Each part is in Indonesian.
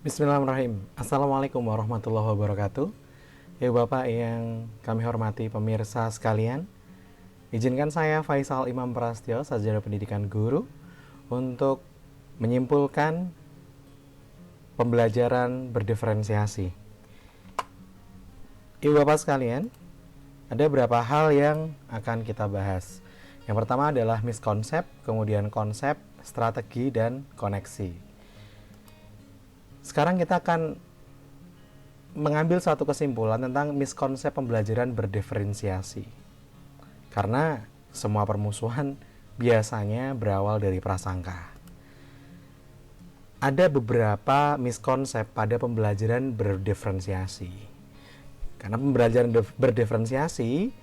Bismillahirrahmanirrahim. Assalamualaikum warahmatullahi wabarakatuh. Ibu Bapak yang kami hormati, pemirsa sekalian, izinkan saya Faisal Imam Prastyo, sarjana pendidikan guru, untuk menyimpulkan pembelajaran berdiferensiasi. Ibu Bapak sekalian, ada beberapa hal yang akan kita bahas. Yang pertama adalah miskonsep, kemudian konsep, strategi, dan koneksi. Sekarang kita akan mengambil satu kesimpulan tentang miskonsep pembelajaran berdiferensiasi. Karena semua permusuhan biasanya berawal dari prasangka. Ada beberapa miskonsep pada pembelajaran berdiferensiasi. Karena pembelajaran berdiferensiasi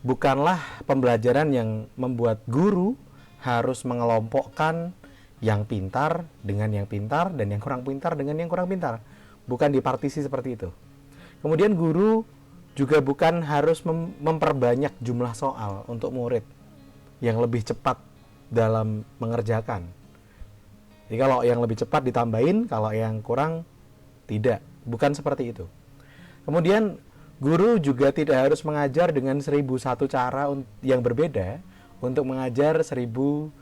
bukanlah pembelajaran yang membuat guru harus mengelompokkan yang pintar dengan yang pintar dan yang kurang pintar dengan yang kurang pintar. Bukan dipartisi seperti itu. Kemudian guru juga bukan harus memperbanyak jumlah soal untuk murid yang lebih cepat dalam mengerjakan. Jadi kalau yang lebih cepat ditambahin, kalau yang kurang tidak. Bukan seperti itu. Kemudian guru juga tidak harus mengajar dengan 1001 cara yang berbeda untuk mengajar 1001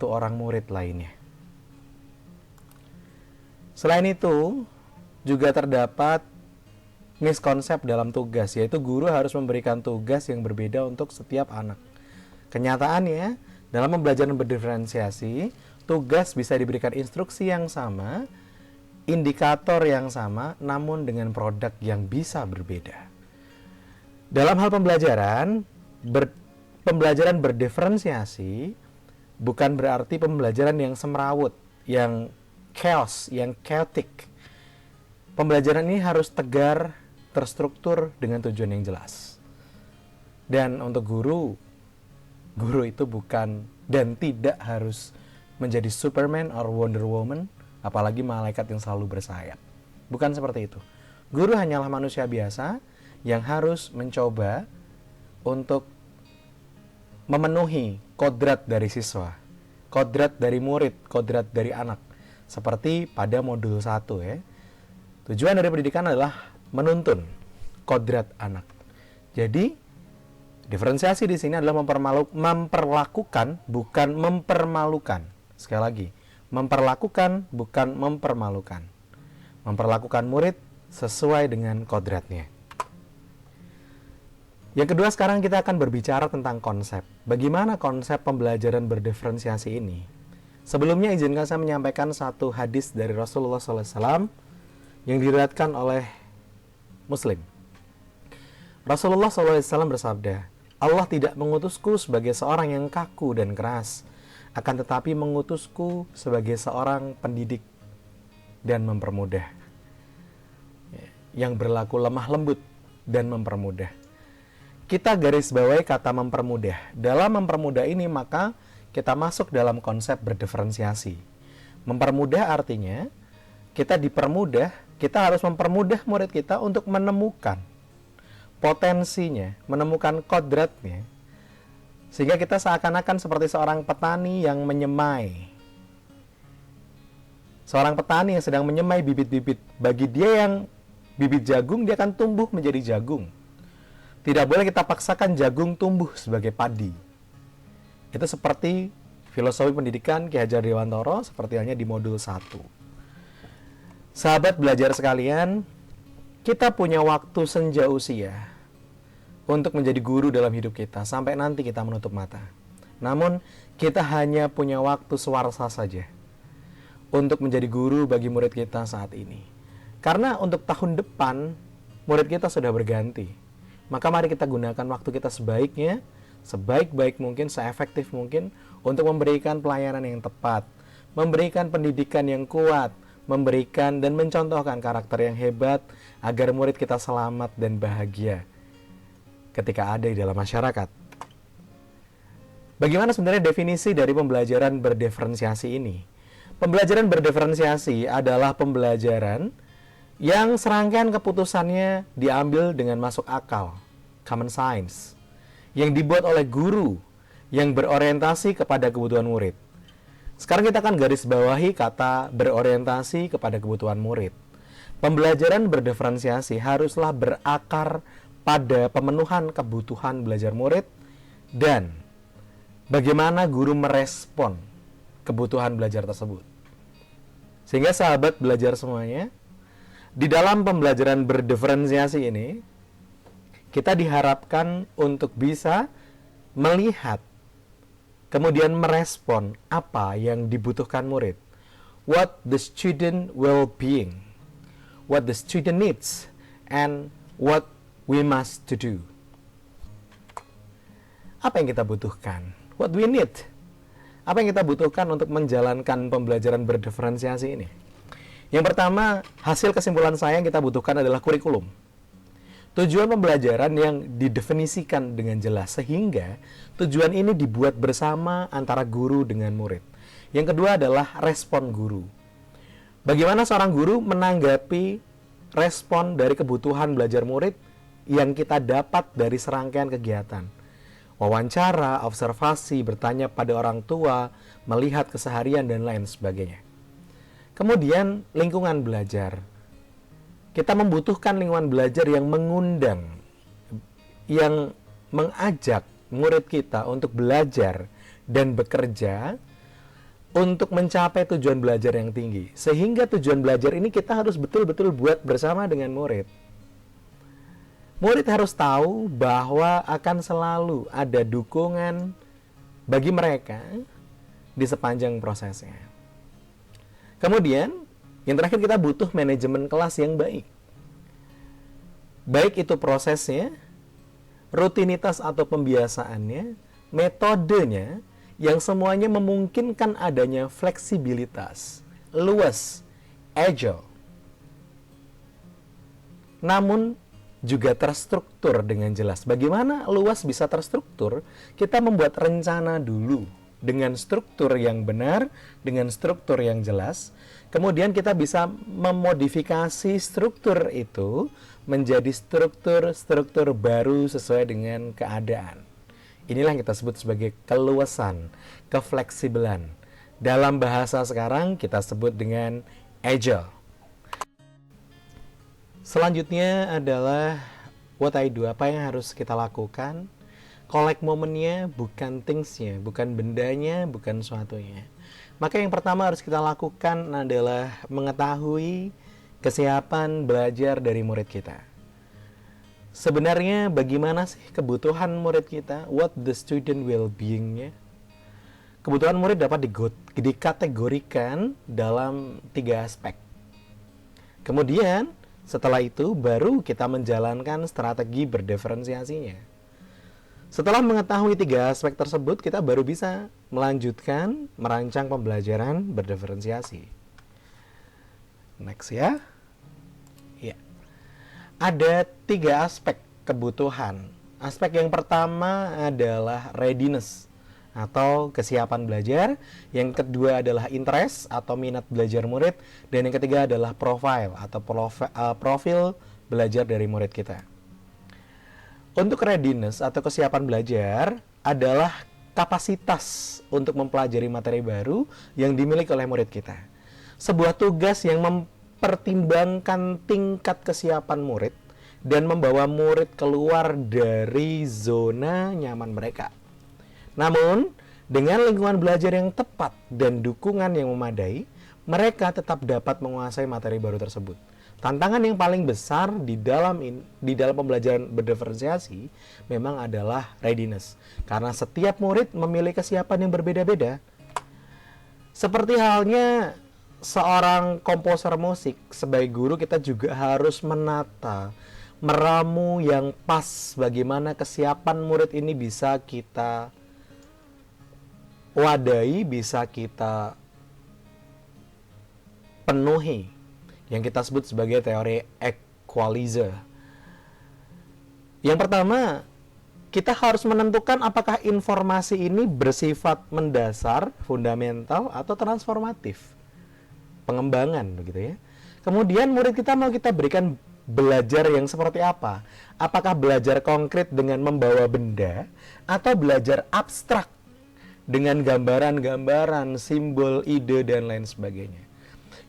orang murid lainnya. Selain itu, juga terdapat miskonsep dalam tugas, yaitu guru harus memberikan tugas yang berbeda untuk setiap anak. Kenyataannya, dalam pembelajaran berdiferensiasi, tugas bisa diberikan instruksi yang sama, indikator yang sama, namun dengan produk yang bisa berbeda. Dalam hal pembelajaran berdiferensiasi bukan berarti pembelajaran yang semrawut, yang chaos, yang chaotic. Pembelajaran ini harus tegar, terstruktur dengan tujuan yang jelas. Dan untuk guru itu bukan dan tidak harus menjadi Superman or Wonder Woman, apalagi malaikat yang selalu bersayap. Bukan seperti itu. Guru hanyalah manusia biasa yang harus mencoba untuk memenuhi kodrat dari siswa, kodrat dari murid, kodrat dari anak. Seperti pada modul 1 ya. Tujuan dari pendidikan adalah menuntun kodrat anak. Jadi, diferensiasi di sini adalah memperlakukan bukan mempermalukan. Sekali lagi, memperlakukan bukan mempermalukan. Memperlakukan murid sesuai dengan kodratnya. Yang kedua, sekarang kita akan berbicara tentang konsep. Bagaimana konsep pembelajaran berdiferensiasi ini? Sebelumnya izinkan saya menyampaikan satu hadis dari Rasulullah SAW yang diriwayatkan oleh Muslim. Rasulullah SAW bersabda, Allah tidak mengutusku sebagai seorang yang kaku dan keras, akan tetapi mengutusku sebagai seorang pendidik dan mempermudah, yang berlaku lemah lembut dan mempermudah. Kita garis bawahi kata mempermudah. Dalam mempermudah ini maka kita masuk dalam konsep berdiferensiasi. Mempermudah artinya kita dipermudah, kita harus mempermudah murid kita untuk menemukan potensinya, menemukan kodratnya, sehingga kita seakan-akan seperti seorang petani yang menyemai. Seorang petani yang sedang menyemai bibit-bibit. Bagi dia yang bibit jagung, dia akan tumbuh menjadi jagung. Tidak boleh kita paksakan jagung tumbuh sebagai padi. Itu seperti filosofi pendidikan Ki Hajar Dewantoro, seperti halnya di modul 1. Sahabat belajar sekalian, kita punya waktu senja usia untuk menjadi guru dalam hidup kita, sampai nanti kita menutup mata. Namun, kita hanya punya waktu sewarsa saja untuk menjadi guru bagi murid kita saat ini. Karena untuk tahun depan, murid kita sudah berganti. Maka mari kita gunakan waktu kita sebaiknya, sebaik-baik mungkin, seefektif mungkin untuk memberikan pelayanan yang tepat, memberikan pendidikan yang kuat, memberikan dan mencontohkan karakter yang hebat agar murid kita selamat dan bahagia ketika ada di dalam masyarakat. Bagaimana sebenarnya definisi dari pembelajaran berdiferensiasi ini? Pembelajaran berdiferensiasi adalah pembelajaran yang serangkaian keputusannya diambil dengan masuk akal, common sense, yang dibuat oleh guru yang berorientasi kepada kebutuhan murid. Sekarang kita akan garis bawahi kata berorientasi kepada kebutuhan murid. Pembelajaran berdiferensiasi haruslah berakar pada pemenuhan kebutuhan belajar murid dan bagaimana guru merespon kebutuhan belajar tersebut. Sehingga sahabat belajar semuanya, di dalam pembelajaran berdiferensiasi ini, kita diharapkan untuk bisa melihat, kemudian merespon apa yang dibutuhkan murid. What the student well-being, what the student needs, and what we must to do. Apa yang kita butuhkan? What we need. Apa yang kita butuhkan untuk menjalankan pembelajaran berdiferensiasi ini? Yang pertama, hasil kesimpulan saya yang kita butuhkan adalah kurikulum. Tujuan pembelajaran yang didefinisikan dengan jelas, sehingga tujuan ini dibuat bersama antara guru dengan murid. Yang kedua adalah respon guru. Bagaimana seorang guru menanggapi respon dari kebutuhan belajar murid yang kita dapat dari serangkaian kegiatan. Wawancara, observasi, bertanya pada orang tua, melihat keseharian, dan lain sebagainya. Kemudian, lingkungan belajar. Kita membutuhkan lingkungan belajar yang mengundang, yang mengajak murid kita untuk belajar dan bekerja untuk mencapai tujuan belajar yang tinggi. Sehingga tujuan belajar ini kita harus betul-betul buat bersama dengan murid. Murid harus tahu bahwa akan selalu ada dukungan bagi mereka di sepanjang prosesnya. Kemudian, yang terakhir kita butuh manajemen kelas yang baik. Baik itu prosesnya, rutinitas atau pembiasaannya, metodenya, yang semuanya memungkinkan adanya fleksibilitas, luas, agile. Namun, juga terstruktur dengan jelas. Bagaimana luas bisa terstruktur? Kita membuat rencana dulu dengan struktur yang benar, dengan struktur yang jelas. Kemudian kita bisa memodifikasi struktur itu menjadi struktur-struktur baru sesuai dengan keadaan. Inilah yang kita sebut sebagai keluasan, kefleksibelan. Dalam bahasa sekarang kita sebut dengan agile. Selanjutnya adalah what I do, apa yang harus kita lakukan. Collect momennya, bukan thingsnya, bukan bendanya, bukan suatunya. Maka yang pertama harus kita lakukan adalah mengetahui kesiapan belajar dari murid kita. Sebenarnya bagaimana sih kebutuhan murid kita? What the student well-being-nya? Kebutuhan murid dapat dikategorikan dalam 3 aspek. Kemudian setelah itu baru kita menjalankan strategi berdiferensiasinya. Setelah mengetahui 3 aspek tersebut, kita baru bisa melanjutkan merancang pembelajaran berdiferensiasi. Next ya. Ya. Ada 3 aspek kebutuhan. Aspek yang pertama adalah readiness atau kesiapan belajar, yang kedua adalah interest atau minat belajar murid, dan yang ketiga adalah profile atau profil belajar dari murid kita. Untuk readiness atau kesiapan belajar adalah kapasitas untuk mempelajari materi baru yang dimiliki oleh murid kita. Sebuah tugas yang mempertimbangkan tingkat kesiapan murid dan membawa murid keluar dari zona nyaman mereka. Namun, dengan lingkungan belajar yang tepat dan dukungan yang memadai, mereka tetap dapat menguasai materi baru tersebut. Tantangan yang paling besar di dalam pembelajaran berdiferensiasi memang adalah readiness. Karena setiap murid memiliki kesiapan yang berbeda-beda. Seperti halnya seorang komposer musik, sebagai guru kita juga harus menata, meramu yang pas bagaimana kesiapan murid ini bisa kita wadai, bisa kita penuhi, yang kita sebut sebagai teori equalizer. Yang pertama, kita harus menentukan apakah informasi ini bersifat mendasar, fundamental, atau transformatif, pengembangan begitu ya. Kemudian murid kita mau kita berikan belajar yang seperti apa? Apakah belajar konkret dengan membawa benda, atau belajar abstrak dengan gambaran-gambaran, simbol, ide, dan lain sebagainya.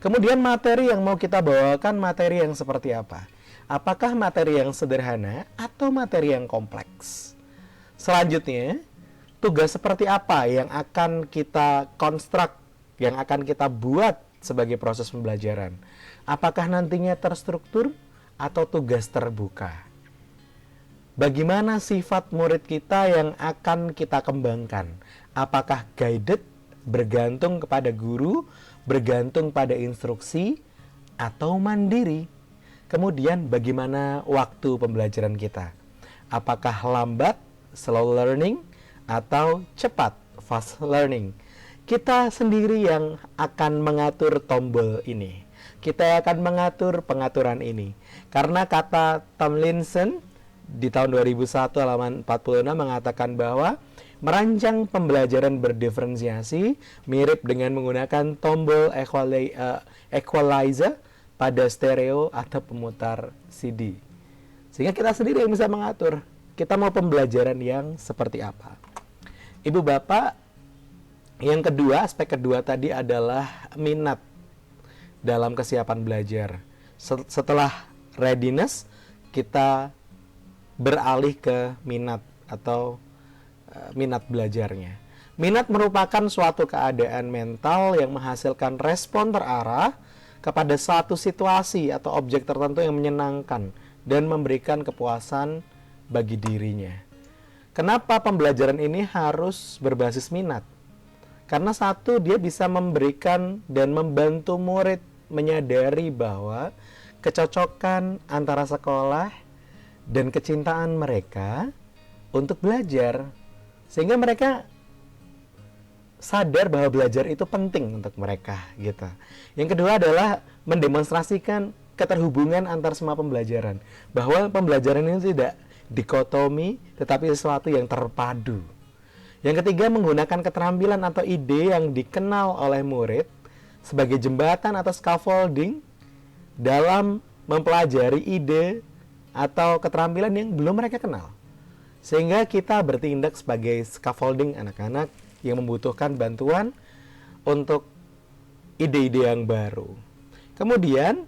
Kemudian materi yang mau kita bawakan materi yang seperti apa? Apakah materi yang sederhana atau materi yang kompleks? Selanjutnya, tugas seperti apa yang akan kita konstruk, yang akan kita buat sebagai proses pembelajaran? Apakah nantinya terstruktur atau tugas terbuka? Bagaimana sifat murid kita yang akan kita kembangkan? Apakah guided, bergantung kepada guru, bergantung pada instruksi, atau mandiri? Kemudian bagaimana waktu pembelajaran kita? Apakah lambat, slow learning, atau cepat, fast learning? Kita sendiri yang akan mengatur tombol ini. Kita akan mengatur pengaturan ini. Karena kata Tomlinson di tahun 2001 halaman 46 mengatakan bahwa merancang pembelajaran berdiferensiasi mirip dengan menggunakan tombol equalizer pada stereo atau pemutar CD. Sehingga kita sendiri yang bisa mengatur kita mau pembelajaran yang seperti apa. Ibu bapak, yang kedua, aspek kedua tadi adalah minat dalam kesiapan belajar. Setelah readiness, kita beralih ke minat atau minat belajarnya. Minat merupakan suatu keadaan mental yang menghasilkan respon terarah kepada suatu situasi atau objek tertentu yang menyenangkan dan memberikan kepuasan bagi dirinya. Kenapa pembelajaran ini harus berbasis minat? Karena satu, dia bisa memberikan dan membantu murid menyadari bahwa kecocokan antara sekolah dan kecintaan mereka untuk belajar, sehingga mereka sadar bahwa belajar itu penting untuk mereka gitu. Yang kedua adalah mendemonstrasikan keterhubungan antar semua pembelajaran, bahwa pembelajaran ini tidak dikotomi tetapi sesuatu yang terpadu. Yang ketiga, menggunakan keterampilan atau ide yang dikenal oleh murid sebagai jembatan atau scaffolding dalam mempelajari ide atau keterampilan yang belum mereka kenal. Sehingga kita bertindak sebagai scaffolding anak-anak yang membutuhkan bantuan untuk ide-ide yang baru. Kemudian,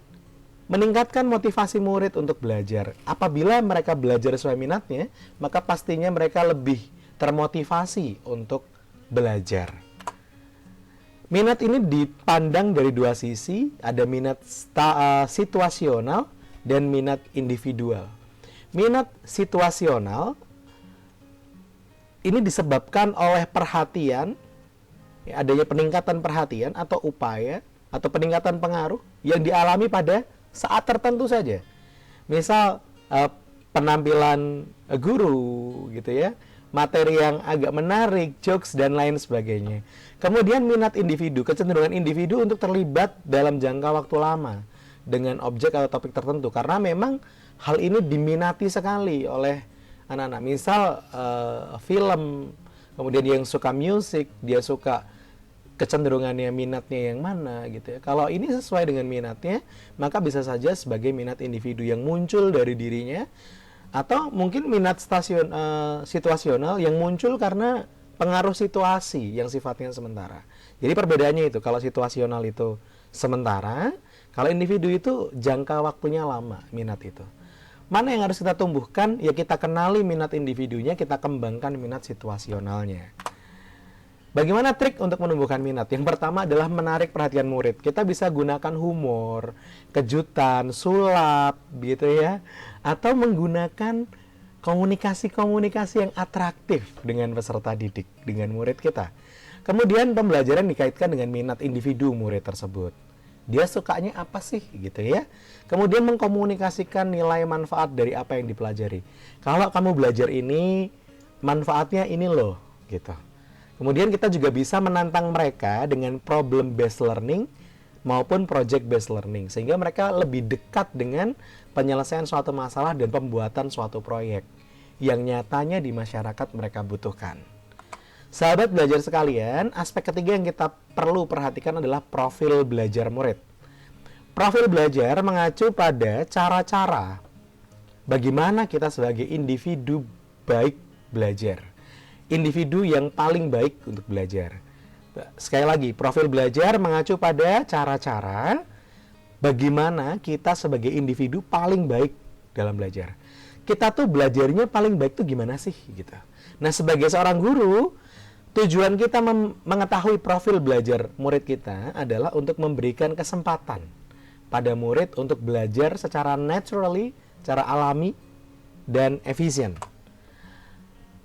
meningkatkan motivasi murid untuk belajar. Apabila mereka belajar sesuai minatnya, maka pastinya mereka lebih termotivasi untuk belajar. Minat ini dipandang dari dua sisi, ada minat situasional dan minat individual. Minat situasional ini disebabkan oleh perhatian, adanya peningkatan perhatian atau upaya atau peningkatan pengaruh yang dialami pada saat tertentu saja. Misal penampilan guru gitu ya, materi yang agak menarik, jokes dan lain sebagainya. Kemudian minat individu, kecenderungan individu untuk terlibat dalam jangka waktu lama dengan objek atau topik tertentu, karena memang hal ini diminati sekali oleh anak-anak. Misal film, kemudian yang suka musik, dia suka kecenderungannya, minatnya yang mana gitu ya. Kalau ini sesuai dengan minatnya, maka bisa saja sebagai minat individu yang muncul dari dirinya, atau mungkin minat situasional yang muncul karena pengaruh situasi yang sifatnya sementara. Jadi perbedaannya itu, kalau situasional itu sementara, kalau individu itu jangka waktunya lama minat itu. Mana yang harus kita tumbuhkan? Ya kita kenali minat individunya, kita kembangkan minat situasionalnya. Bagaimana trik untuk menumbuhkan minat? Yang pertama adalah menarik perhatian murid. Kita bisa gunakan humor, kejutan, sulap, gitu ya. Atau menggunakan komunikasi-komunikasi yang atraktif dengan peserta didik, dengan murid kita. Kemudian pembelajaran dikaitkan dengan minat individu murid tersebut. Dia sukanya apa sih gitu ya. Kemudian mengkomunikasikan nilai manfaat dari apa yang dipelajari. Kalau kamu belajar ini, manfaatnya ini loh gitu. Kemudian kita juga bisa menantang mereka dengan problem based learning maupun project based learning, sehingga mereka lebih dekat dengan penyelesaian suatu masalah dan pembuatan suatu proyek yang nyatanya di masyarakat mereka butuhkan. Sahabat belajar sekalian, aspek ketiga yang kita perlu perhatikan adalah profil belajar murid. Profil belajar mengacu pada cara-cara bagaimana kita sebagai individu baik belajar. individu yang paling baik untuk belajar. Sekali lagi, profil belajar mengacu pada cara-cara bagaimana kita sebagai individu paling baik dalam belajar. Kita tuh belajarnya paling baik tuh gimana sih gitu. Nah, sebagai seorang guru, tujuan kita mengetahui profil belajar murid kita adalah untuk memberikan kesempatan pada murid untuk belajar secara naturally, secara alami dan efisien.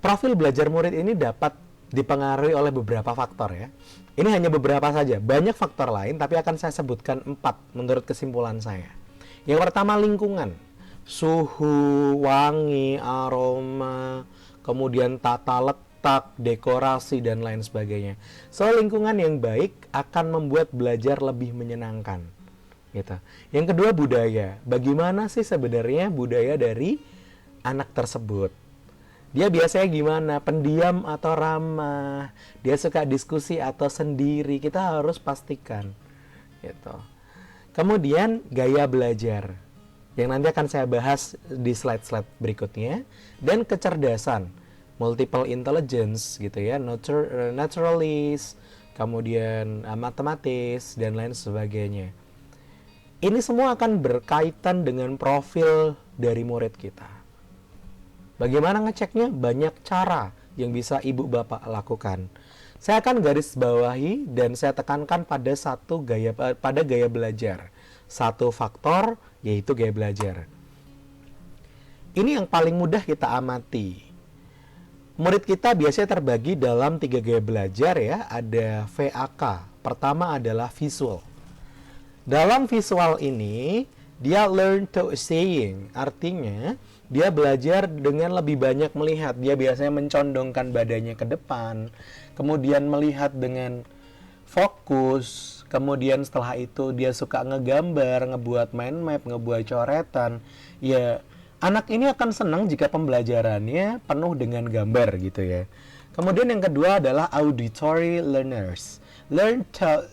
Profil belajar murid ini dapat dipengaruhi oleh beberapa faktor ya. Ini hanya beberapa saja, banyak faktor lain tapi akan saya sebutkan 4 menurut kesimpulan saya. Yang pertama, lingkungan. Suhu, wangi, aroma, kemudian tata letak, dekorasi, dan lain sebagainya. So, lingkungan yang baik akan membuat belajar lebih menyenangkan. Gitu. Yang kedua, budaya. Bagaimana sih sebenarnya budaya dari anak tersebut? Dia biasanya gimana? Pendiam atau ramah? Dia suka diskusi atau sendiri? Kita harus pastikan. Gitu. Kemudian gaya belajar, yang nanti akan saya bahas di slide-slide berikutnya, dan kecerdasan, multiple intelligence gitu ya, naturalis, kemudian matematis dan lain sebagainya. Ini semua akan berkaitan dengan profil dari murid kita. Bagaimana ngeceknya? Banyak cara yang bisa ibu bapak lakukan. Saya akan garis bawahi dan saya tekankan pada gaya belajar. Satu faktor yaitu gaya belajar. Ini yang paling mudah kita amati. Murid kita biasanya terbagi dalam 3 gaya belajar ya. Ada VAK. Pertama adalah visual. Dalam visual ini, dia learn to seeing. Artinya, dia belajar dengan lebih banyak melihat. Dia biasanya mencondongkan badannya ke depan. Kemudian melihat dengan fokus. Kemudian setelah itu dia suka ngegambar, ngebuat mind map, ngebuat coretan. Ya, anak ini akan senang jika pembelajarannya penuh dengan gambar gitu ya. Kemudian yang kedua adalah auditory learners. Learn to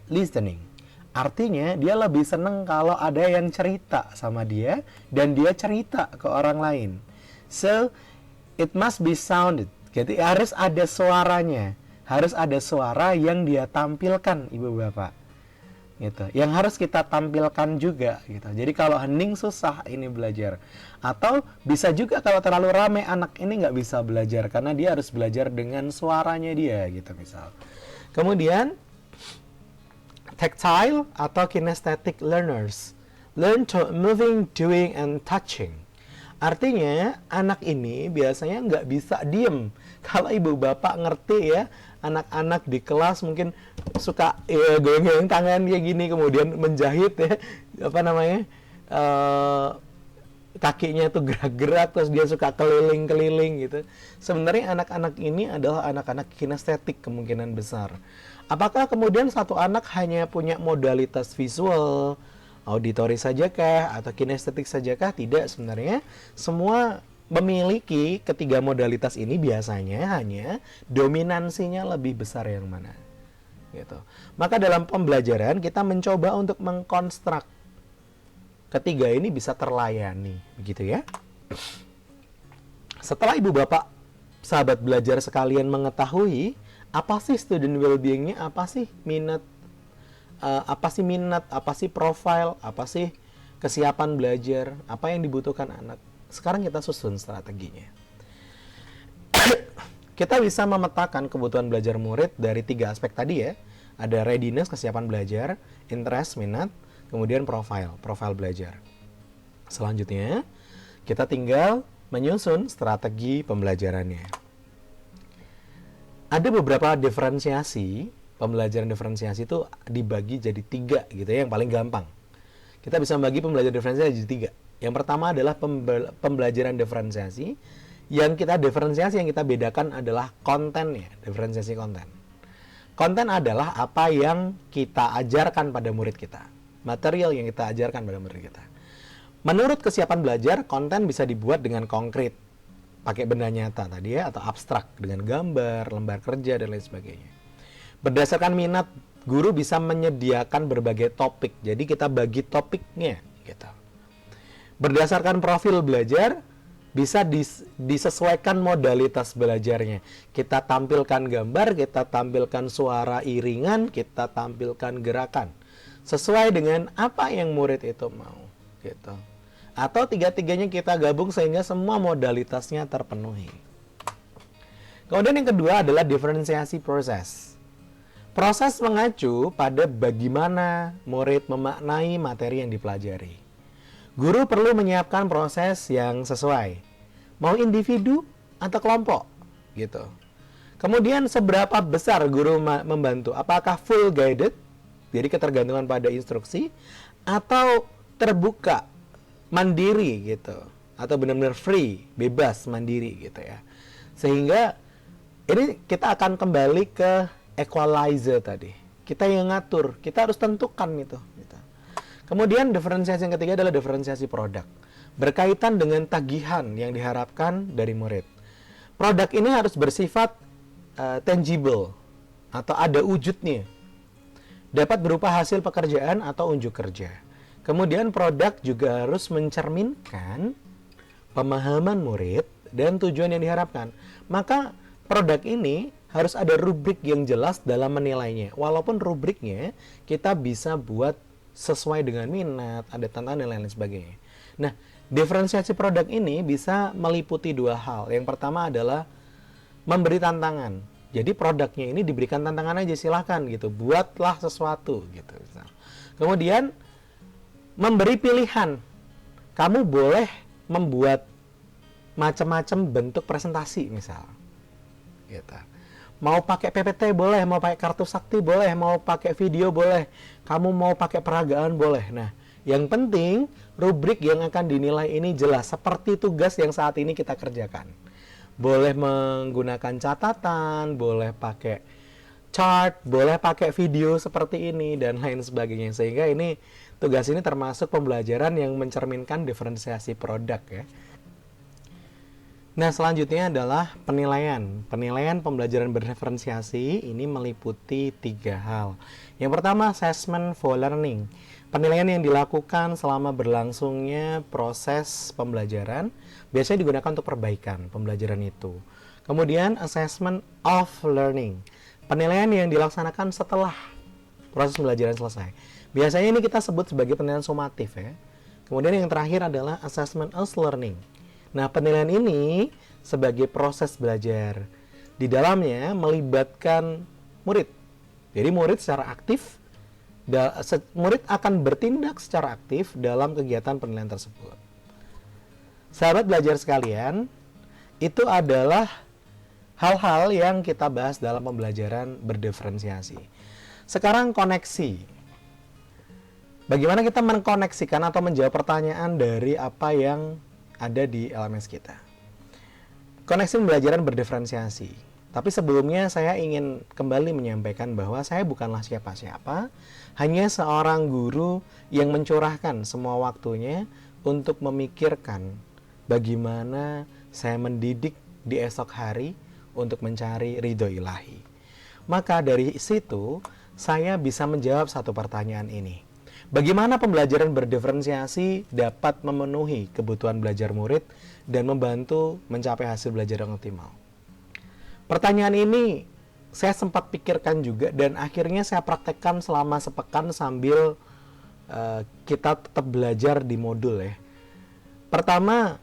listening. Artinya dia lebih senang kalau ada yang cerita sama dia dan dia cerita ke orang lain. So, it must be sounded. Jadi harus ada suaranya. Harus ada suara yang dia tampilkan, ibu bapak. Gitu. Yang harus kita tampilkan juga gitu. Jadi kalau hening susah ini belajar. Atau bisa juga kalau terlalu ramai anak ini nggak bisa belajar karena dia harus belajar dengan suaranya dia gitu misal. Kemudian tactile atau kinesthetic learners. Learn to moving, doing, and touching. Artinya anak ini biasanya nggak bisa diem. Kalau ibu bapak ngerti ya, anak-anak di kelas mungkin suka goyang-goyang tangan kayak gini, kemudian menjahit ya, kakinya tuh gerak-gerak, terus dia suka keliling-keliling gitu. Sebenarnya anak-anak ini adalah anak-anak kinestetik kemungkinan besar. Apakah kemudian satu anak hanya punya modalitas visual, auditori sajakah, atau kinestetik sajakah? Tidak, sebenarnya semua memiliki ketiga modalitas ini. Biasanya hanya dominansinya lebih besar yang mana gitu. Maka dalam pembelajaran kita mencoba untuk mengkonstruk ketiga ini bisa terlayani begitu ya. Setelah ibu bapak sahabat belajar sekalian mengetahui apa sih student well-being-nya, apa sih minat, apa sih profile, apa sih kesiapan belajar, apa yang dibutuhkan anak. Sekarang kita susun strateginya. Kita bisa memetakan kebutuhan belajar murid dari 3 aspek tadi ya. Ada readiness, kesiapan belajar, interest, minat, kemudian profile belajar. Selanjutnya, kita tinggal menyusun strategi pembelajarannya. Ada beberapa diferensiasi, pembelajaran diferensiasi itu dibagi jadi 3 gitu ya, yang paling gampang. Kita bisa membagi pembelajaran diferensiasi jadi 3. Yang pertama adalah pembelajaran diferensiasi. Yang kita diferensiasi, yang kita bedakan adalah kontennya, diferensiasi konten. Konten adalah apa yang kita ajarkan pada murid kita, material yang kita ajarkan pada murid kita. Menurut kesiapan belajar, konten bisa dibuat dengan konkret, pakai benda nyata tadi ya, atau abstrak dengan gambar, lembar kerja, dan lain sebagainya. Berdasarkan minat, guru bisa menyediakan berbagai topik. Jadi kita bagi topiknya gitu. Berdasarkan profil belajar, bisa disesuaikan modalitas belajarnya. Kita tampilkan gambar, kita tampilkan suara iringan, kita tampilkan gerakan. Sesuai dengan apa yang murid itu mau, gitu. Atau tiga-tiganya kita gabung sehingga semua modalitasnya terpenuhi. Kemudian yang kedua adalah diferensiasi proses. Proses mengacu pada bagaimana murid memaknai materi yang dipelajari. Guru perlu menyiapkan proses yang sesuai, mau individu atau kelompok, gitu. Kemudian seberapa besar guru membantu? Apakah full guided, jadi ketergantungan pada instruksi, atau terbuka, mandiri, gitu, atau benar-benar free, bebas, mandiri, gitu ya. Sehingga ini kita akan kembali ke equalizer tadi. Kita yang ngatur, kita harus tentukan itu. Gitu. Kemudian diferensiasi yang ketiga adalah diferensiasi produk. Berkaitan dengan tagihan yang diharapkan dari murid. Produk ini harus bersifat tangible atau ada wujudnya. Dapat berupa hasil pekerjaan atau unjuk kerja. Kemudian produk juga harus mencerminkan pemahaman murid dan tujuan yang diharapkan. Maka produk ini harus ada rubrik yang jelas dalam menilainya. Walaupun rubriknya kita bisa buat sesuai dengan minat, ada tantangan dan lain-lain sebagainya. Nah, diferensiasi produk ini bisa meliputi dua hal. Yang pertama adalah memberi tantangan. Jadi produknya ini diberikan tantangan aja, silahkan gitu. Buatlah sesuatu gitu. Kemudian memberi pilihan. Kamu boleh membuat macam-macam bentuk presentasi misal. Gitu. Mau pakai PPT boleh, mau pakai kartu sakti boleh, mau pakai video boleh, kamu mau pakai peragaan boleh. Nah, yang penting rubrik yang akan dinilai ini jelas seperti tugas yang saat ini kita kerjakan. Boleh menggunakan catatan, boleh pakai chart, boleh pakai video seperti ini dan lain sebagainya. Sehingga ini tugas ini termasuk pembelajaran yang mencerminkan diferensiasi produk ya. Nah, selanjutnya adalah penilaian. Penilaian pembelajaran berdiferensiasi ini meliputi 3 hal. Yang pertama, assessment for learning. Penilaian yang dilakukan selama berlangsungnya proses pembelajaran biasanya digunakan untuk perbaikan pembelajaran itu. Kemudian, assessment of learning. Penilaian yang dilaksanakan setelah proses pembelajaran selesai. Biasanya ini kita sebut sebagai penilaian sumatif ya. Kemudian yang terakhir adalah assessment as learning. Nah, penilaian ini sebagai proses belajar. Di dalamnya melibatkan murid. Jadi murid secara aktif, murid akan bertindak secara aktif dalam kegiatan penilaian tersebut. Sahabat belajar sekalian, itu adalah hal-hal yang kita bahas dalam pembelajaran berdiferensiasi. Sekarang koneksi. Bagaimana kita mengkoneksikan atau menjawab pertanyaan dari apa yang ada di LMS kita. Koneksi pembelajaran berdiferensiasi. Tapi sebelumnya saya ingin kembali menyampaikan bahwa saya bukanlah siapa-siapa, hanya seorang guru yang mencurahkan semua waktunya untuk memikirkan bagaimana saya mendidik di esok hari untuk mencari ridho ilahi. Maka dari situ saya bisa menjawab satu pertanyaan ini. Bagaimana pembelajaran berdiferensiasi dapat memenuhi kebutuhan belajar murid dan membantu mencapai hasil belajar yang optimal? Pertanyaan ini saya sempat pikirkan juga dan akhirnya saya praktekkan selama sepekan sambil kita tetap belajar di modul ya. Pertama,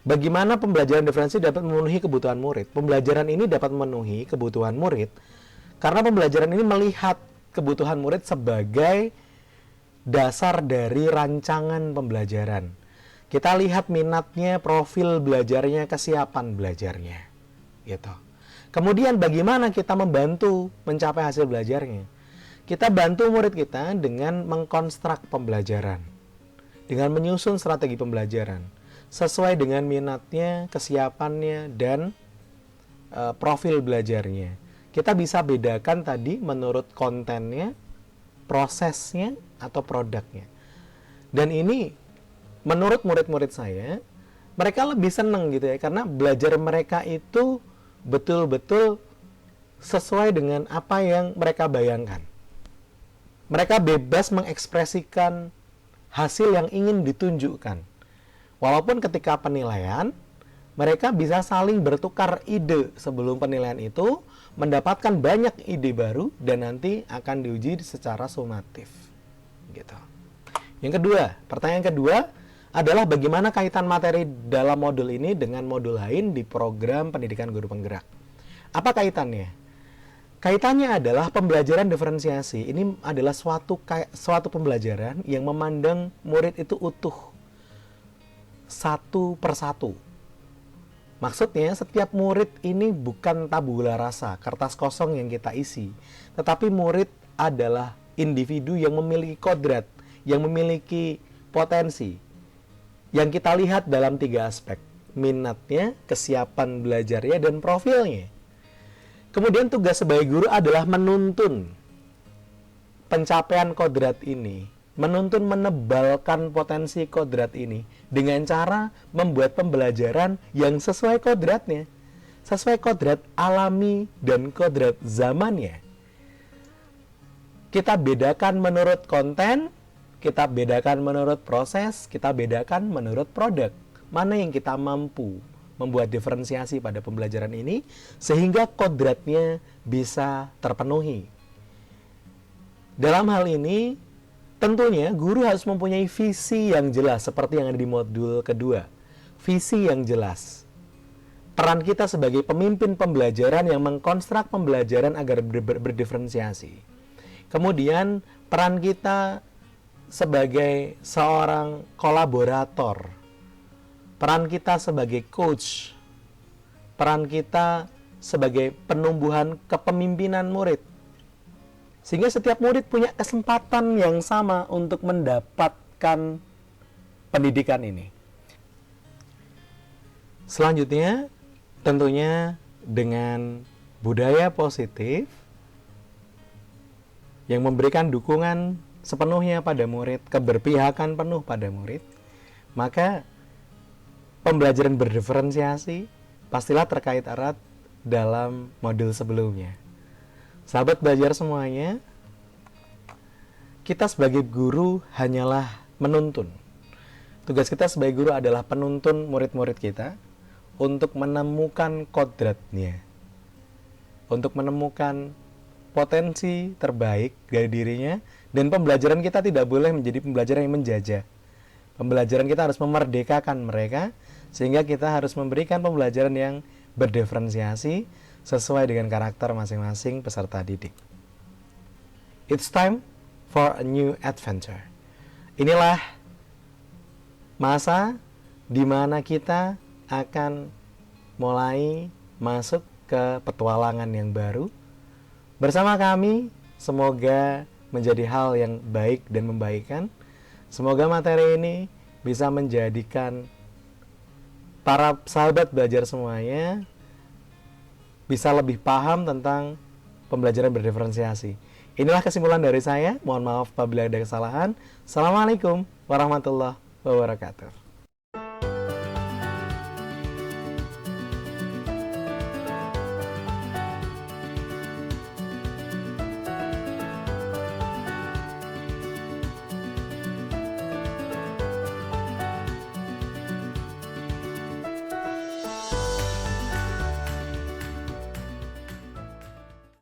bagaimana pembelajaran diferensiasi dapat memenuhi kebutuhan murid? Pembelajaran ini dapat memenuhi kebutuhan murid karena pembelajaran ini melihat kebutuhan murid sebagai dasar dari rancangan pembelajaran. Kita lihat minatnya, profil belajarnya, kesiapan belajarnya. Gitu. Kemudian bagaimana kita membantu mencapai hasil belajarnya? Kita bantu murid kita dengan mengkonstruk pembelajaran. Dengan menyusun strategi pembelajaran. Sesuai dengan minatnya, kesiapannya, dan profil belajarnya. Kita bisa bedakan tadi menurut kontennya, prosesnya, atau produknya. Dan ini menurut murid-murid saya, mereka lebih senang gitu ya, karena belajar mereka itu betul-betul sesuai dengan apa yang mereka bayangkan. Mereka bebas mengekspresikan hasil yang ingin ditunjukkan. Walaupun ketika penilaian, mereka bisa saling bertukar ide sebelum penilaian itu, mendapatkan banyak ide baru, dan nanti akan diuji secara sumatif. Gitu. Yang kedua, pertanyaan kedua adalah bagaimana kaitan materi dalam modul ini dengan modul lain di program pendidikan guru penggerak. Apa kaitannya? Kaitannya adalah pembelajaran diferensiasi. Ini adalah suatu pembelajaran yang memandang murid itu utuh, satu persatu. Maksudnya setiap murid ini bukan tabula rasa, kertas kosong yang kita isi. Tetapi murid adalah individu yang memiliki kodrat, yang memiliki potensi. Yang kita lihat dalam 3 aspek. Minatnya, kesiapan belajarnya, dan profilnya. Kemudian tugas sebagai guru adalah menuntun pencapaian kodrat ini. Menuntun menebalkan potensi kodrat ini dengan cara membuat pembelajaran yang sesuai kodratnya, sesuai kodrat alami dan kodrat zamannya. Kita bedakan menurut konten, kita bedakan menurut proses, kita bedakan menurut produk. Mana yang kita mampu membuat diferensiasi pada pembelajaran ini sehingga kodratnya bisa terpenuhi. Dalam hal ini, tentunya guru harus mempunyai visi yang jelas seperti yang ada di modul kedua. Visi yang jelas. Peran kita sebagai pemimpin pembelajaran yang mengkonstruk pembelajaran agar berdiferensiasi. Kemudian peran kita sebagai seorang kolaborator. Peran kita sebagai coach. Peran kita sebagai penumbuhan kepemimpinan murid. Sehingga setiap murid punya kesempatan yang sama untuk mendapatkan pendidikan ini. Selanjutnya, tentunya dengan budaya positif yang memberikan dukungan sepenuhnya pada murid, keberpihakan penuh pada murid, maka pembelajaran berdiferensiasi pastilah terkait erat dalam modul sebelumnya. Sahabat belajar semuanya, kita sebagai guru hanyalah menuntun. Tugas kita sebagai guru adalah penuntun murid-murid kita untuk menemukan kodratnya, untuk menemukan potensi terbaik dari dirinya, dan pembelajaran kita tidak boleh menjadi pembelajaran yang menjajah. Pembelajaran kita harus memerdekakan mereka, sehingga kita harus memberikan pembelajaran yang berdiferensiasi sesuai dengan karakter masing-masing peserta didik. It's time for a new adventure. Inilah masa di mana kita akan mulai masuk ke petualangan yang baru. Bersama kami, semoga menjadi hal yang baik dan membaikkan. Semoga materi ini bisa menjadikan para sahabat belajar semuanya bisa lebih paham tentang pembelajaran berdiferensiasi. Inilah kesimpulan dari saya. Mohon maaf apabila ada kesalahan. Assalamualaikum warahmatullahi wabarakatuh.